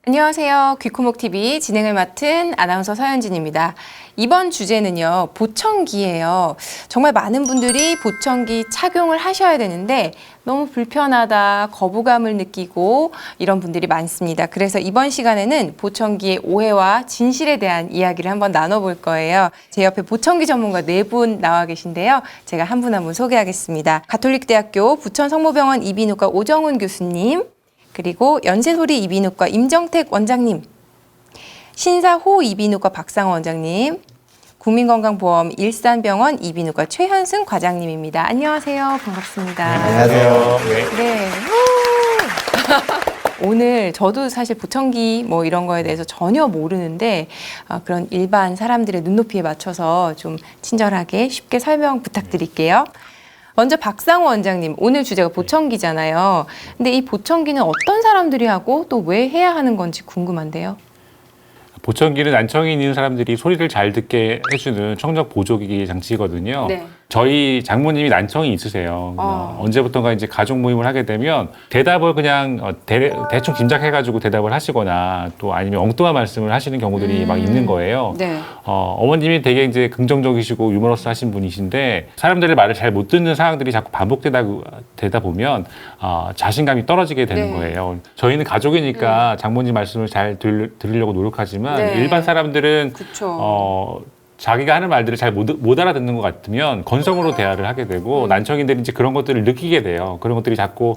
안녕하세요. 귀코목TV 진행을 맡은 아나운서 서현진입니다. 이번 주제는요, 보청기예요. 정말 많은 분들이 보청기 착용을 하셔야 되는데 너무 불편하다, 거부감을 느끼고 이런 분들이 많습니다. 그래서 이번 시간에는 보청기의 오해와 진실에 대한 이야기를 한번 나눠볼 거예요. 제 옆에 보청기 전문가 4분 나와 계신데요. 제가 한 분 한 분 소개하겠습니다. 가톨릭대학교 부천성모병원 이비인후과 오정훈 교수님, 그리고 연세소리 이비인후과 임정택 원장님, 신사호 이비인후과 박상호 원장님, 국민건강보험 일산병원 이비인후과 최현승 과장님입니다. 안녕하세요. 반갑습니다. 안녕하세요. 네. 오늘 저도 사실 보청기 뭐 이런 거에 대해서 전혀 모르는데 그런 일반 사람들의 눈높이에 맞춰서 좀 친절하게 쉽게 설명 부탁드릴게요. 먼저 박상호 원장님, 오늘 주제가 보청기잖아요. 근데 이 보청기는 어떤 사람들이 하고 또 왜 해야 하는 건지 궁금한데요. 보청기는 난청이 있는 사람들이 소리를 잘 듣게 해주는 청력 보조기기 장치거든요. 네. 저희 장모님이 난청이 있으세요. 언제부턴가 이제 가족 모임을 하게 되면 대답을 그냥 대충 짐작해가지고 대답을 하시거나 또 아니면 엉뚱한 말씀을 하시는 경우들이 막 있는 거예요. 네. 어머님이 되게 이제 긍정적이시고 유머러스 하신 분이신데 사람들의 말을 잘 못 듣는 상황들이 자꾸 반복되다 보면 자신감이 떨어지게 되는 거예요. 저희는 가족이니까 장모님 말씀을 잘 들으려고 노력하지만 네. 일반 사람들은 그쵸. 자기가 하는 말들을 잘 못 알아듣는 것 같으면 건성으로 대화를 하게 되고 난청인들이 이제 그런 것들을 느끼게 돼요. 그런 것들이 자꾸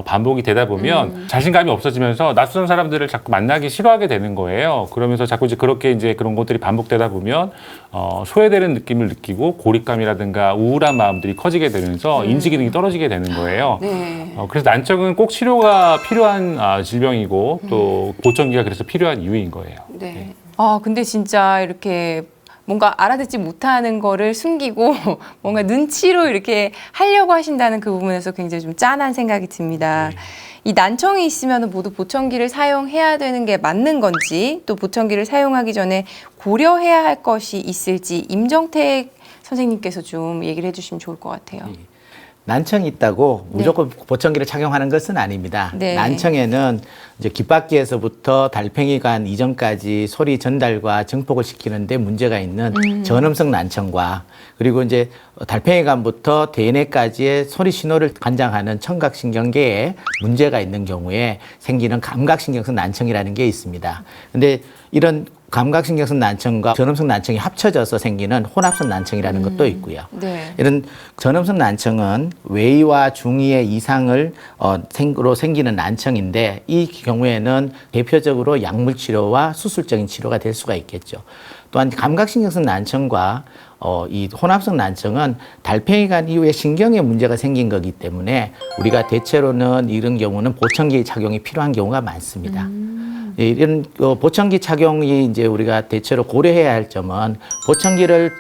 반복이 되다 보면 자신감이 없어지면서 낯선 사람들을 자꾸 만나기 싫어하게 되는 거예요. 그러면서 자꾸 이제 그렇게 이제 그런 것들이 반복되다 보면 소외되는 느낌을 느끼고 고립감이라든가 우울한 마음들이 커지게 되면서 인지 기능이 떨어지게 되는 거예요. 네. 그래서 난청은 꼭 치료가 필요한 질병이고 또 보청기가 그래서 필요한 이유인 거예요. 네. 근데 진짜 이렇게 뭔가 알아듣지 못하는 거를 숨기고 뭔가 눈치로 이렇게 하려고 하신다는 그 부분에서 굉장히 좀 짠한 생각이 듭니다. 이 난청이 있으면 모두 보청기를 사용해야 되는 게 맞는 건지, 또 보청기를 사용하기 전에 고려해야 할 것이 있을지 임정택 선생님께서 좀 얘기를 해주시면 좋을 것 같아요. 난청이 있다고 무조건 보청기를 착용하는 것은 아닙니다. 네. 난청에는 이제 귓바퀴에서부터 달팽이관 이전까지 소리 전달과 증폭을 시키는데 문제가 있는 전음성 난청과 그리고 이제 달팽이관부터 대뇌까지의 소리 신호를 관장하는 청각신경계에 문제가 있는 경우에 생기는 감각신경성 난청이라는 게 있습니다. 근데 이런 감각신경성 난청과 전음성 난청이 합쳐져서 생기는 혼합성 난청이라는 것도 있고요. 네. 이런 전음성 난청은 외이와 중이의 이상을 로 생기는 난청인데 이 경우에는 대표적으로 약물 치료와 수술적인 치료가 될 수가 있겠죠. 또한 감각신경성 난청과 이 혼합성 난청은 달팽이관 이후에 신경에 문제가 생긴 거기 때문에 우리가 대체로는 이런 경우는 보청기 착용이 필요한 경우가 많습니다. 이런 보청기 착용이 이제 우리가 대체로 고려해야 할 점은 보청기를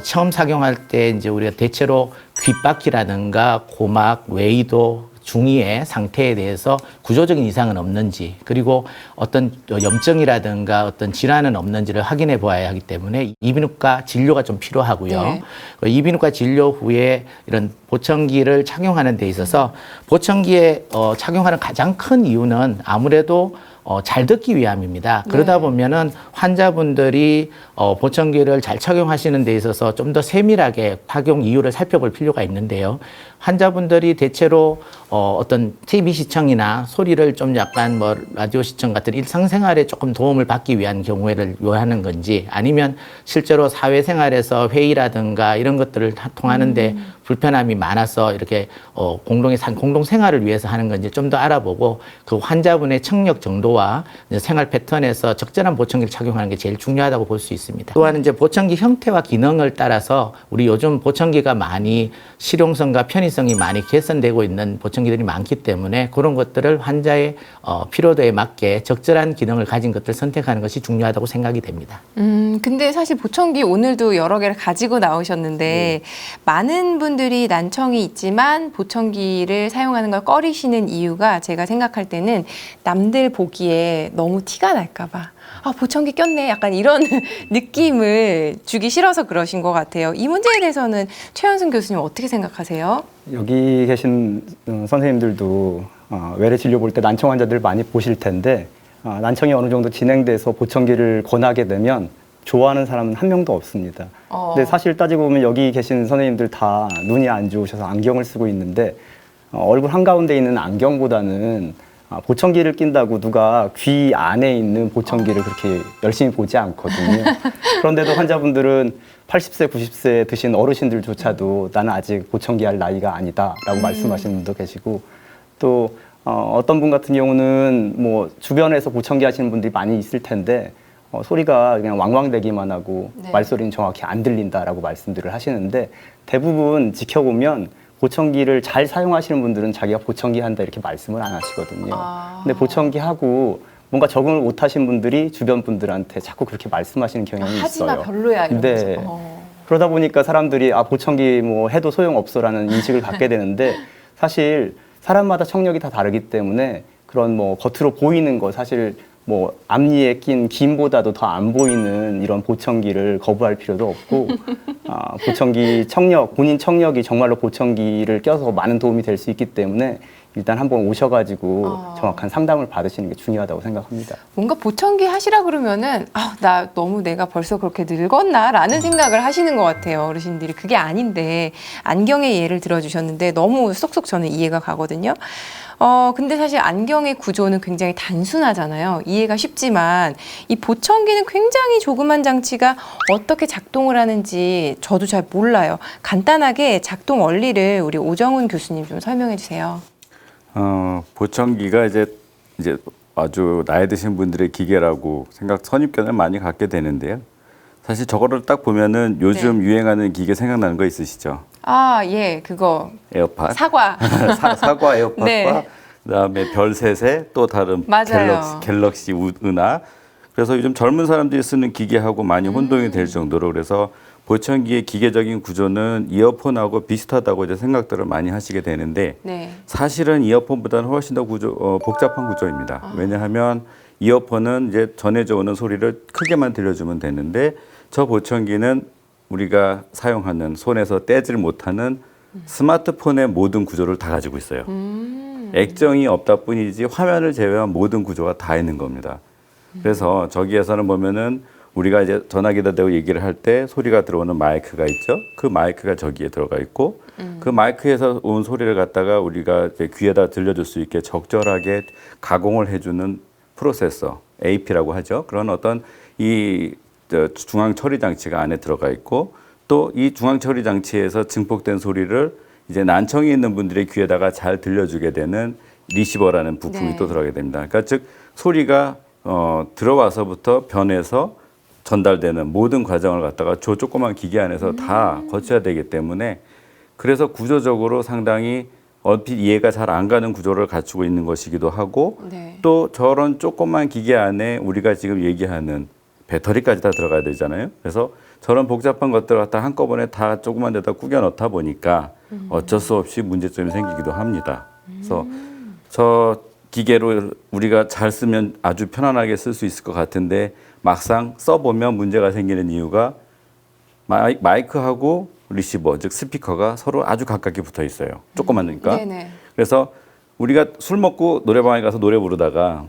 처음 착용할 때 이제 우리가 대체로 귓바퀴라든가 고막, 외이도 중이의 상태에 대해서 구조적인 이상은 없는지 그리고 어떤 염증이라든가 어떤 질환은 없는지를 확인해 보아야 하기 때문에 이비인후과 진료가 좀 필요하고요. 네. 이비인후과 진료 후에 이런 보청기를 착용하는 데 있어서 보청기에 착용하는 가장 큰 이유는 아무래도 잘 듣기 위함입니다. 그러다 보면은 환자분들이 보청기를 잘 착용하시는 데 있어서 좀 더 세밀하게 착용 이유를 살펴볼 필요가 있는데요. 환자분들이 대체로 어떤 TV 시청이나 소리를 좀 약간 뭐 라디오 시청 같은 일상생활에 조금 도움을 받기 위한 경우를 요하는 건지 아니면 실제로 사회생활에서 회의라든가 이런 것들을 통하는데 불편함이 많아서 이렇게 공동생활을 위해서 하는 건지 좀 더 알아보고 그 환자분의 청력 정도와 생활 패턴에서 적절한 보청기를 착용하는 게 제일 중요하다고 볼 수 있습니다. 또한 이제 보청기 형태와 기능을 따라서 우리 요즘 보청기가 많이 실용성과 편의성이 많이 개선되고 있는 보청기들이 많기 때문에 그런 것들을 환자의 피로도에 맞게 적절한 기능을 가진 것들을 선택하는 것이 중요하다고 생각이 됩니다. 근데 사실 보청기 오늘도 여러 개를 가지고 나오셨는데 많은 분들이 난청이 있지만 보청기를 사용하는 걸 꺼리시는 이유가 제가 생각할 때는 남들 보기에 너무 티가 날까 봐. 보청기 꼈네. 약간 이런 느낌을 주기 싫어서 그러신 것 같아요. 이 문제에 대해서는 최현승 교수님 어떻게 생각하세요? 여기 계신 선생님들도 외래 진료 볼 때 난청 환자들 많이 보실 텐데 난청이 어느 정도 진행돼서 보청기를 권하게 되면 좋아하는 사람은 한 명도 없습니다. 근데 사실 따지고 보면 여기 계신 선생님들 다 눈이 안 좋으셔서 안경을 쓰고 있는데 얼굴 한가운데 있는 안경보다는 보청기를 낀다고 누가 귀 안에 있는 보청기를 그렇게 열심히 보지 않거든요. 그런데도 환자분들은 80세, 90세 드신 어르신들조차도 나는 아직 보청기 할 나이가 아니다라고 말씀하시는 분도 계시고 또 어떤 분 같은 경우는 뭐 주변에서 보청기 하시는 분들이 많이 있을 텐데 소리가 그냥 왕왕대기만 하고 네. 말소리는 정확히 안 들린다라고 말씀들을 하시는데 대부분 지켜보면 보청기를 잘 사용하시는 분들은 자기가 보청기 한다 이렇게 말씀을 안 하시거든요. 근데 보청기 하고 뭔가 적응을 못 하신 분들이 주변 분들한테 자꾸 그렇게 말씀하시는 경향이 하지마 있어요. 별로야 이러면서. 네. 그러다 보니까 사람들이 보청기 뭐 해도 소용없어라는 인식을 갖게 되는데 사실 사람마다 청력이 다 다르기 때문에 그런 뭐 겉으로 보이는 거 사실 뭐 앞니에 낀 김보다도 더 안 보이는 이런 보청기를 거부할 필요도 없고 보청기 청력, 본인 청력이 정말로 보청기를 껴서 많은 도움이 될 수 있기 때문에 일단 한번 오셔가지고 정확한 상담을 받으시는 게 중요하다고 생각합니다. 뭔가 보청기 하시라 그러면은 나 너무 내가 벌써 그렇게 늙었나라는 생각을 하시는 것 같아요. 어르신들이. 그게 아닌데 안경의 예를 들어주셨는데 너무 쏙쏙 저는 이해가 가거든요. 근데 사실 안경의 구조는 굉장히 단순하잖아요. 이해가 쉽지만 이 보청기는 굉장히 조그만 장치가 어떻게 작동을 하는지 저도 잘 몰라요. 간단하게 작동 원리를 우리 오정훈 교수님 좀 설명해 주세요. 보청기가 이제 아주 나이 드신 분들의 기계라고 선입견을 많이 갖게 되는데요. 사실 저거를 딱 보면은 요즘 유행하는 기계 생각나는 거 있으시죠? 예, 그거 에어팟. 사과. 사과 에어팟과 네. 그다음에 별셋의 또 다른 맞아요. 갤럭시 은하. 그래서 요즘 젊은 사람들이 쓰는 기계하고 많이 혼동이 될 정도로 그래서 보청기의 기계적인 구조는 이어폰하고 비슷하다고 이제 생각들을 많이 하시게 되는데 네. 사실은 이어폰보다는 훨씬 더 복잡한 구조입니다. 왜냐하면 이어폰은 이제 전해져 오는 소리를 크게만 들려주면 되는데 저 보청기는 우리가 사용하는 손에서 떼질 못하는 스마트폰의 모든 구조를 다 가지고 있어요. 액정이 없다 뿐이지 화면을 제외한 모든 구조가 다 있는 겁니다. 그래서 저기에서는 보면은 우리가 이제 전화기다 대고 얘기를 할 때 소리가 들어오는 마이크가 있죠. 그 마이크가 저기에 들어가 있고 그 마이크에서 온 소리를 갖다가 우리가 이제 귀에다 들려줄 수 있게 적절하게 가공을 해주는 프로세서, AP라고 하죠. 그런 어떤 이 중앙 처리 장치가 안에 들어가 있고 또 이 중앙 처리 장치에서 증폭된 소리를 이제 난청이 있는 분들의 귀에다가 잘 들려주게 되는 리시버라는 부품이 네. 또 들어가게 됩니다. 그러니까 즉 소리가 들어와서부터 변해서 전달되는 모든 과정을 갖다가 저 조그만 기계 안에서 다 거쳐야 되기 때문에 그래서 구조적으로 상당히 얼핏 이해가 잘 안 가는 구조를 갖추고 있는 것이기도 하고 네. 또 저런 조그만 기계 안에 우리가 지금 얘기하는 배터리까지 다 들어가야 되잖아요. 그래서 저런 복잡한 것들을 갖다 한꺼번에 다 조그만 데다 꾸겨 넣다 보니까 어쩔 수 없이 문제점이 생기기도 합니다. 그래서 저 기계로 우리가 잘 쓰면 아주 편안하게 쓸 수 있을 것 같은데 막상 써보면 문제가 생기는 이유가 마이크하고 리시버, 즉 스피커가 서로 아주 가깝게 붙어 있어요. 조그마니까. 네네. 그래서 우리가 술 먹고 노래방에 가서 노래 부르다가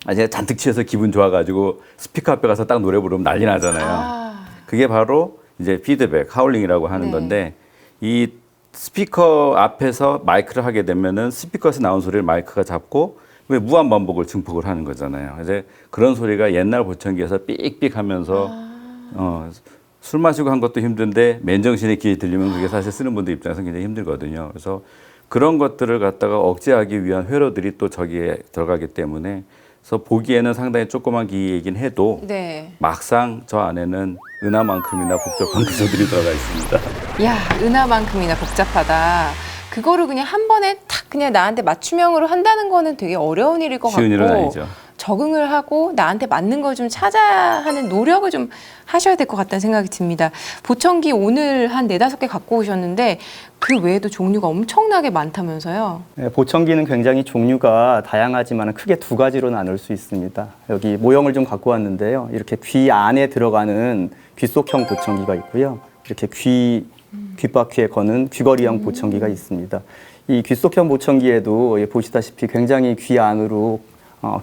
제가 잔뜩 취해서 기분 좋아가지고 스피커 앞에 가서 딱 노래 부르면 난리 나잖아요. 그게 바로 이제 피드백, 하울링이라고 하는 네. 건데 이 스피커 앞에서 마이크를 하게 되면은 스피커에서 나온 소리를 마이크가 잡고 왜 무한 반복을 증폭을 하는 거잖아요. 이제 그런 소리가 옛날 보청기에서 삑삑 하면서 술 마시고 한 것도 힘든데 맨정신에 귀에 들리면 그게 사실 쓰는 분들 입장에서 굉장히 힘들거든요. 그래서 그런 것들을 갖다가 억제하기 위한 회로들이 또 저기에 들어가기 때문에 그래서 보기에는 상당히 조그만 기계이긴 해도 네. 막상 저 안에는 은하만큼이나 복잡한 구조들이 들어가 있습니다. 야, 은하만큼이나 복잡하다. 그거를 그냥 한 번에 탁 그냥 나한테 맞춤형으로 한다는 거는 되게 어려운 일일 것 쉬운 일은 같고 아니죠. 적응을 하고 나한테 맞는 걸 좀 찾아 하는 노력을 좀 하셔야 될 것 같다는 생각이 듭니다. 보청기 오늘 한 4-5개 갖고 오셨는데 그 외에도 종류가 엄청나게 많다면서요? 네, 보청기는 굉장히 종류가 다양하지만 크게 두 가지로 나눌 수 있습니다. 여기 모형을 좀 갖고 왔는데요. 이렇게 귀 안에 들어가는 귓속형 보청기가 있고요. 이렇게 귓바퀴에 거는 귀걸이형 보청기가 있습니다. 이 귓속형 보청기에도 보시다시피 굉장히 귀 안으로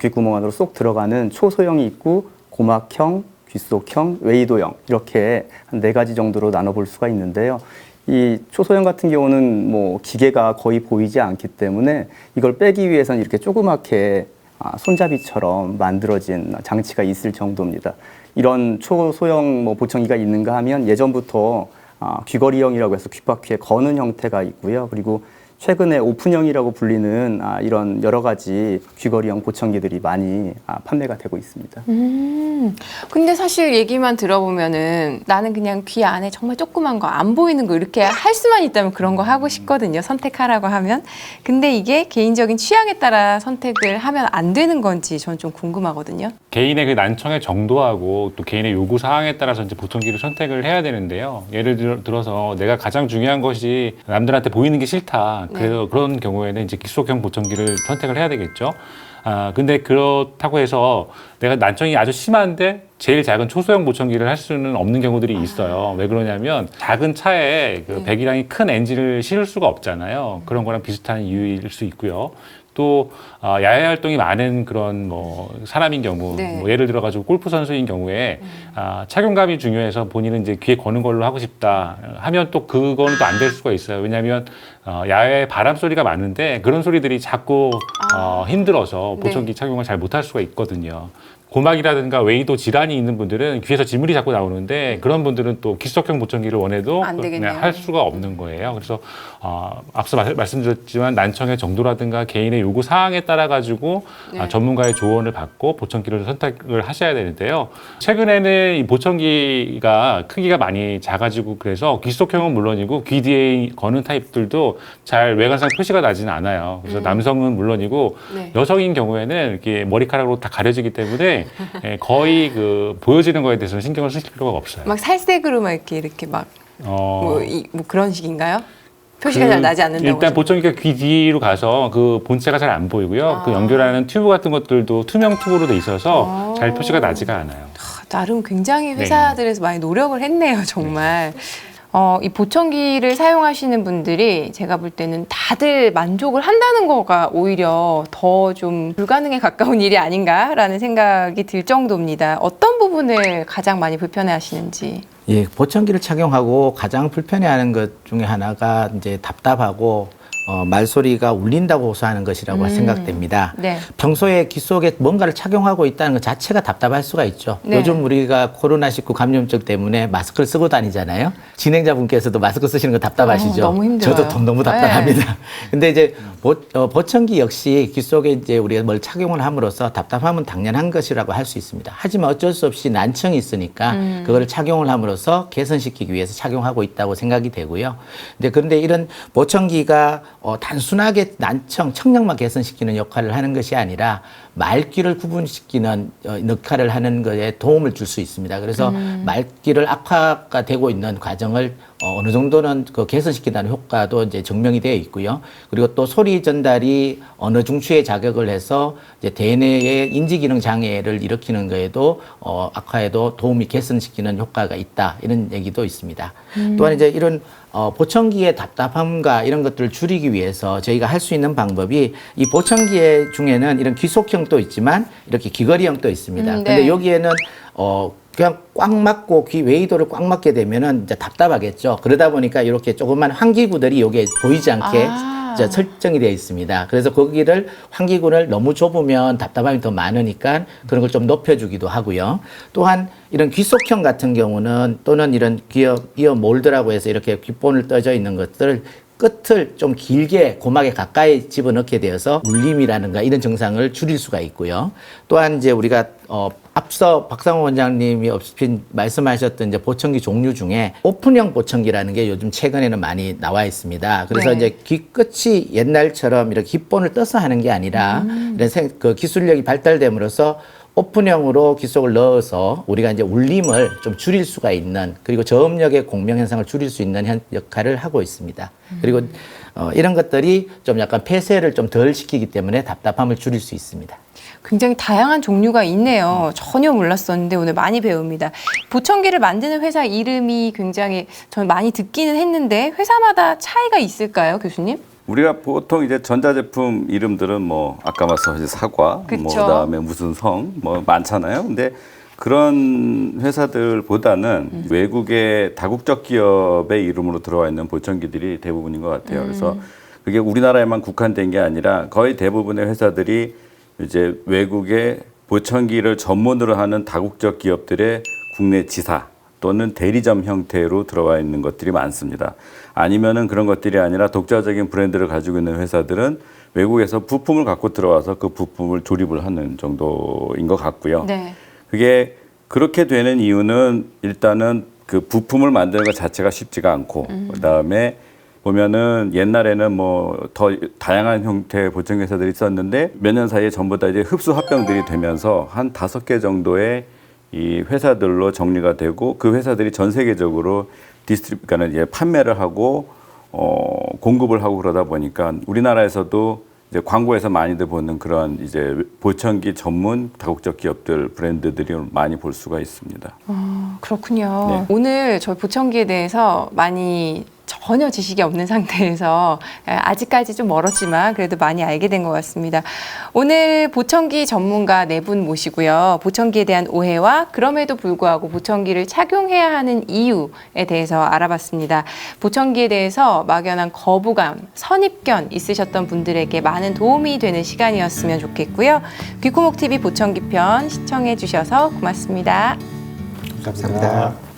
귓구멍 안으로 쏙 들어가는 초소형이 있고 고막형, 귓속형, 웨이도형 이렇게 한 4가지 정도로 나눠볼 수가 있는데요. 이 초소형 같은 경우는 뭐 기계가 거의 보이지 않기 때문에 이걸 빼기 위해서는 이렇게 조그맣게 손잡이처럼 만들어진 장치가 있을 정도입니다. 이런 초소형 뭐 보청기가 있는가 하면 예전부터 귀걸이형이라고 해서 귓바퀴에 거는 형태가 있고요. 그리고 최근에 오픈형이라고 불리는 이런 여러 가지 귀걸이형 보청기들이 많이 판매가 되고 있습니다. 근데 사실 얘기만 들어보면은 나는 그냥 귀 안에 정말 조그만 거 안 보이는 거 이렇게 할 수만 있다면 그런 거 하고 싶거든요. 선택하라고 하면. 근데 이게 개인적인 취향에 따라 선택을 하면 안 되는 건지 저는 좀 궁금하거든요. 개인의 그 난청의 정도하고 또 개인의 요구 사항에 따라서 이제 보청기를 선택을 해야 되는데요. 예를 들어서 내가 가장 중요한 것이 남들한테 보이는 게 싫다. 그래서 그런 경우에는 이제 귓속형 보청기를 선택을 해야 되겠죠. 근데 그렇다고 해서 내가 난청이 아주 심한데 제일 작은 초소형 보청기를 할 수는 없는 경우들이 있어요. 왜 그러냐면 작은 차에 그 배기량이 큰 엔진을 실을 수가 없잖아요. 그런 거랑 비슷한 이유일 수 있고요. 또 야외 활동이 많은 그런 뭐 사람인 경우, 뭐 예를 들어 가지고 골프 선수인 경우에 착용감이 중요해서 본인은 이제 귀에 거는 걸로 하고 싶다 하면 또 그거는 또 안 될 수가 있어요. 왜냐하면 야외 바람 소리가 많은데 그런 소리들이 자꾸 힘들어서 보청기 착용을 잘 못할 수가 있거든요. 고막이라든가 웨이도 질환이 있는 분들은 귀에서 지물이 자꾸 나오는데 그런 분들은 또 귓속형 보청기를 원해도 그냥 할 수가 없는 거예요. 그래서 앞서 말씀드렸지만 난청의 정도라든가 개인의 요구 사항에 따라 가지고 전문가의 조언을 받고 보청기를 선택을 하셔야 되는데요. 최근에는 이 보청기가 크기가 많이 작아지고 그래서 귓속형은 물론이고 귀 뒤에 거는 타입들도 잘 외관상 표시가 나지는 않아요. 그래서 남성은 물론이고 여성인 경우에는 이렇게 머리카락으로 다 가려지기 때문에 거의 그 보여지는 거에 대해서는 신경을 쓰실 필요가 없어요. 막 살색으로 막 이렇게 막 뭐 그런 식인가요? 표시가 잘 나지 않는다고. 일단 보청기가 귀 뒤로 가서 그 본체가 잘 안 보이고요. 그 연결하는 튜브 같은 것들도 투명 튜브로 돼 있어서 잘 표시가 나지가 않아요. 나름 굉장히 회사들에서 많이 노력을 했네요, 정말. 이 보청기를 사용하시는 분들이 제가 볼 때는 다들 만족을 한다는 거가 오히려 더 좀 불가능에 가까운 일이 아닌가라는 생각이 들 정도입니다. 어떤 부분을 가장 많이 불편해 하시는지. 예, 보청기를 착용하고 가장 불편해하는 것 중에 하나가 이제 답답하고 말소리가 울린다고 호소하는 것이라고 생각됩니다. 네. 평소에 귀 속에 뭔가를 착용하고 있다는 것 자체가 답답할 수가 있죠. 네. 요즘 우리가 코로나19 감염증 때문에 마스크를 쓰고 다니잖아요. 진행자분께서도 마스크 쓰시는 거 답답하시죠? 너무 힘들어요. 저도 너무 답답합니다. 근데 이제 보청기 역시 귀 속에 이제 우리가 뭘 착용을 함으로써 답답함은 당연한 것이라고 할 수 있습니다. 하지만 어쩔 수 없이 난청이 있으니까 그거를 착용을 함으로써 개선시키기 위해서 착용하고 있다고 생각이 되고요. 그런데 이런 보청기가 단순하게 난청, 청력만 개선시키는 역할을 하는 것이 아니라 말귀를 구분시키는 역할을 하는 것에 도움을 줄 수 있습니다. 그래서 말귀를 악화가 되고 있는 과정을 어느 정도는 그 개선시킨다는 효과도 이제 증명이 되어 있고요. 그리고 또 소리 전달이 어느 중추에 자극을 해서 이제 대뇌의 인지기능 장애를 일으키는 거에도 악화에도 도움이 개선시키는 효과가 있다 이런 얘기도 있습니다. 또한 이제 이런 보청기의 답답함과 이런 것들을 줄이기 위해서 저희가 할 수 있는 방법이 이 보청기 중에는 이런 귀속형도 있지만 이렇게 귀걸이형도 있습니다. 근데 여기에는 그냥 꽉 막고 귀 웨이도를 꽉 막게 되면은 이제 답답하겠죠. 그러다 보니까 이렇게 조그만 환기구들이 여기에 보이지 않게 설정이 되어 있습니다. 그래서 거기를 환기구를 너무 좁으면 답답함이 더 많으니까 그런 걸 좀 높여주기도 하고요. 또한 이런 귀속형 같은 경우는 또는 이런 이어 몰드라고 해서 이렇게 귓본을 떠져 있는 것들을 끝을 좀 길게 고막에 가까이 집어넣게 되어서 울림이라든가 이런 증상을 줄일 수가 있고요. 또한 이제 우리가 앞서 박상호 원장님이 말씀하셨던 이제 보청기 종류 중에 오픈형 보청기라는 게 요즘 최근에는 많이 나와 있습니다. 그래서 이제 귀 끝이 옛날처럼 이렇게 귓본을 떠서 하는 게 아니라 이런 그 기술력이 발달됨으로써 오픈형으로 귀 속을 넣어서 우리가 이제 울림을 좀 줄일 수가 있는 그리고 저음역의 공명 현상을 줄일 수 있는 역할을 하고 있습니다. 그리고 이런 것들이 좀 약간 폐쇄를 좀 덜 시키기 때문에 답답함을 줄일 수 있습니다. 굉장히 다양한 종류가 있네요. 전혀 몰랐었는데 오늘 많이 배웁니다. 보청기를 만드는 회사 이름이 굉장히 저는 많이 듣기는 했는데 회사마다 차이가 있을까요, 교수님? 우리가 보통 이제 전자제품 이름들은 뭐 아까 말씀하신 사과, 뭐 그쵸. 그다음에 무슨 성, 뭐 많잖아요. 근데 그런 회사들보다는 외국의 다국적 기업의 이름으로 들어와 있는 보청기들이 대부분인 것 같아요. 그래서 그게 우리나라에만 국한된 게 아니라 거의 대부분의 회사들이 이제 외국의 보청기를 전문으로 하는 다국적 기업들의 국내 지사 또는 대리점 형태로 들어와 있는 것들이 많습니다. 아니면은 그런 것들이 아니라 독자적인 브랜드를 가지고 있는 회사들은 외국에서 부품을 갖고 들어와서 그 부품을 조립을 하는 정도인 것 같고요. 네. 그게 그렇게 되는 이유는 일단은 그 부품을 만드는 것 자체가 쉽지가 않고 그다음에 보면은 옛날에는 뭐 더 다양한 형태의 보청 회사들이 있었는데 몇 년 사이에 전부 다 이제 흡수 합병들이 되면서 한 5개 정도의 이 회사들로 정리가 되고 그 회사들이 전 세계적으로 그러니까는 이제 판매를 하고 공급을 하고 그러다 보니까 우리나라에서도 이제 광고에서 많이들 보는 그런 이제 보청기 전문 다국적 기업들 브랜드들이 많이 볼 수가 있습니다. 그렇군요. 네. 오늘 저희 보청기에 대해서 많이 전혀 지식이 없는 상태에서 아직까지 좀 멀었지만 그래도 많이 알게 된 것 같습니다. 오늘 보청기 전문가 4분 모시고요. 보청기에 대한 오해와 그럼에도 불구하고 보청기를 착용해야 하는 이유에 대해서 알아봤습니다. 보청기에 대해서 막연한 거부감, 선입견 있으셨던 분들에게 많은 도움이 되는 시간이었으면 좋겠고요. 귀코목TV 보청기 편 시청해 주셔서 고맙습니다. 감사합니다.